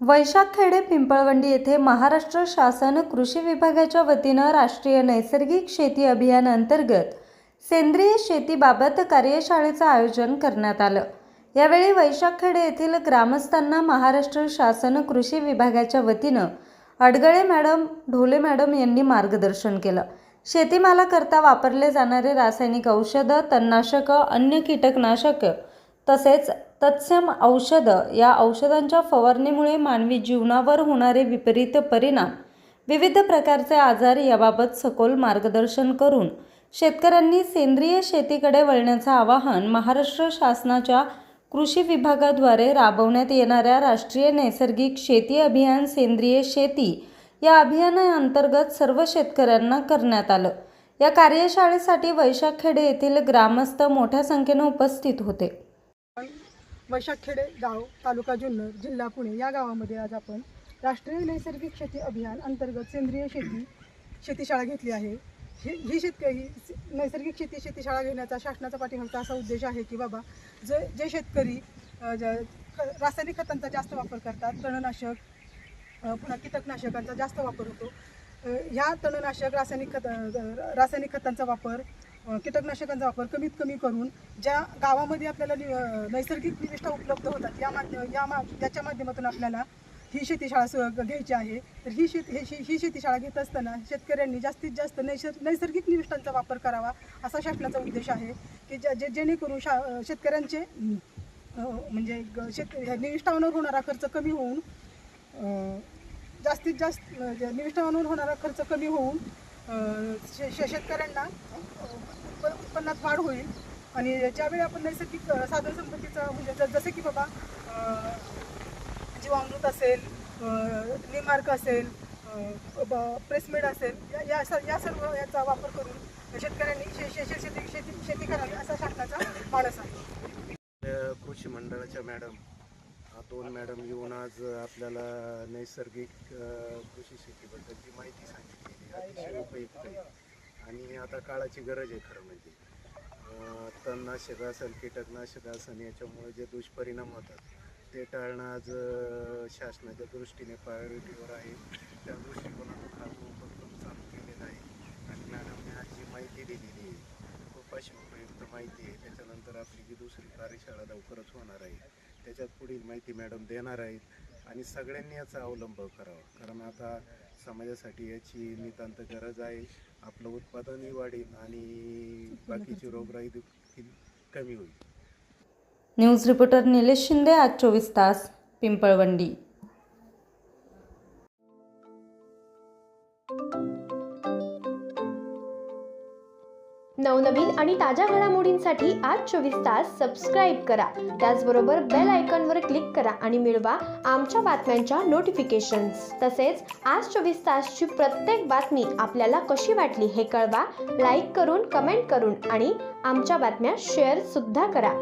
वैशाखखेडे पिंपळवंडी येथे महाराष्ट्र शासन कृषी विभागाच्या वतीनं राष्ट्रीय नैसर्गिक शेती अभियान अंतर्गत सेंद्रिय शेतीबाबत कार्यशाळेचं आयोजन करण्यात आलं। यावेळी वैशाखखेडे येथील ग्रामस्थांना महाराष्ट्र शासन कृषी विभागाच्या वतीनं अडगळे मॅडम, ढोले मॅडम यांनी मार्गदर्शन केलं। शेतीमालाकरता वापरले जाणारे रासायनिक औषधं, तणनाशकं, अन्य कीटकनाशक तसेच तत्सम औषधं या औषधांच्या फवारणीमुळे मानवी जीवनावर होणारे विपरीत परिणाम, विविध प्रकारचे आजार याबाबत सखोल मार्गदर्शन करून शेतकऱ्यांनी सेंद्रिय शेतीकडे वळण्याचं आवाहन महाराष्ट्र शासनाच्या कृषी विभागाद्वारे राबवण्यात येणाऱ्या राष्ट्रीय नैसर्गिक शेती अभियान सेंद्रिय शेती या अभियानाअंतर्गत सर्व शेतकऱ्यांना करण्यात आलं। या कार्यशाळेसाठी वैशाखखेडे येथील ग्रामस्थ मोठ्या संख्येने उपस्थित होते। वैशाखखेडे गाव, तालुका जुन्नर, जिल्हा पुणे या गावामध्ये आज आपण राष्ट्रीय नैसर्गिक शेती अभियान अंतर्गत सेंद्रिय शेतीशाळा घेतली आहे। ही नैसर्गिक शेतीशाळा घेण्याचा शासनाचा पाठीमागचा असा उद्देश आहे की बाबा जे शेतकरी रासायनिक खतांचा जास्त वापर करतात, तणनाशक पुन्हा कीटकनाशकांचा जास्त वापर होतो, ह्या तणनाशक रासायनिक खतांचा वापर, कीटकनाशकांचा वापर कमीत कमी करून ज्या गावामध्ये आपल्याला नैसर्गिक निविष्ठा उपलब्ध होतात याच्या माध्यमातून आपल्याला ही शेतीशाळा घ्यायची आहे। तर ही शेतीशाळा घेत असताना शेतकऱ्यांनी जास्तीत जास्त नैसर्गिक निविष्ठांचा वापर करावा असा शासनाचा उद्देश आहे की जेणेकरून शेतकऱ्यांचे म्हणजे निविष्ठांवर होणारा खर्च कमी होऊन जास्तीत जास्त निविष्ठांवर होणारा खर्च कमी होऊन शेतकऱ्यांना उत्पन्नात वाढ होईल। आणि ज्यावेळी आपण नैसर्गिक साधन संपत्तीचा म्हणजे जसे की बाबा जीवामृत असेल, निमार्क असेल, प्रेसमेड असेल, या सर्व याचा वापर करून शेतकऱ्यांनी शेती करावी असा शासनाचा मानस आहे। कृषी मंडळाच्या मॅडम, दोन मॅडम येऊन आज आपल्याला नैसर्गिक कृषी शेतीबद्दलची माहिती सांगितली, अतिशय उपयुक्त आहे आणि आता काळाची गरज आहे। खरं म्हणजे तणनाशक असेल, कीटकनाशक असेल, याच्यामुळे जे दुष्परिणाम होतात ते टाळणं आज शासनाच्या दृष्टीने प्रायोरिटीवर आहे। त्या दृष्टिकोनातून हा उपक्रम चालू केलेला आहे आणि मॅडमने आज जी माहिती दिलेली आहे खूप अशी उपयुक्त माहिती आहे। त्याच्यानंतर आपली जी दुसरी कार्यशाळा लवकरच होणार आहे, त्याच्यात पुढील माहिती मॅडम देणार आहेत आणि सगळ्यांनी याचा अवलंब करावा, कारण आता समाजासाठी याची नितांत गरज आहे। आपलं उत्पादनही वाढेल आणि बाकीची रोगराई देखील कमी होईल। न्यूज रिपोर्टर निलेश शिंदे, आज 24 तास, पिंपळवंडी। नवनवीन आणि ताज्या घडामोडींसाठी आज 24 तास सबस्क्राईब करा। त्याचबरोबर बेल आयकॉनवर क्लिक करा आणि मिळवा आमच्या बातम्यांच्या नोटिफिकेशन्स। तसेच आज 24 तासची प्रत्येक बातमी आपल्याला कशी वाटली हे कळवा, लाईक करून, कमेंट करून आणि आमच्या बातम्या शेअर सुद्धा करा।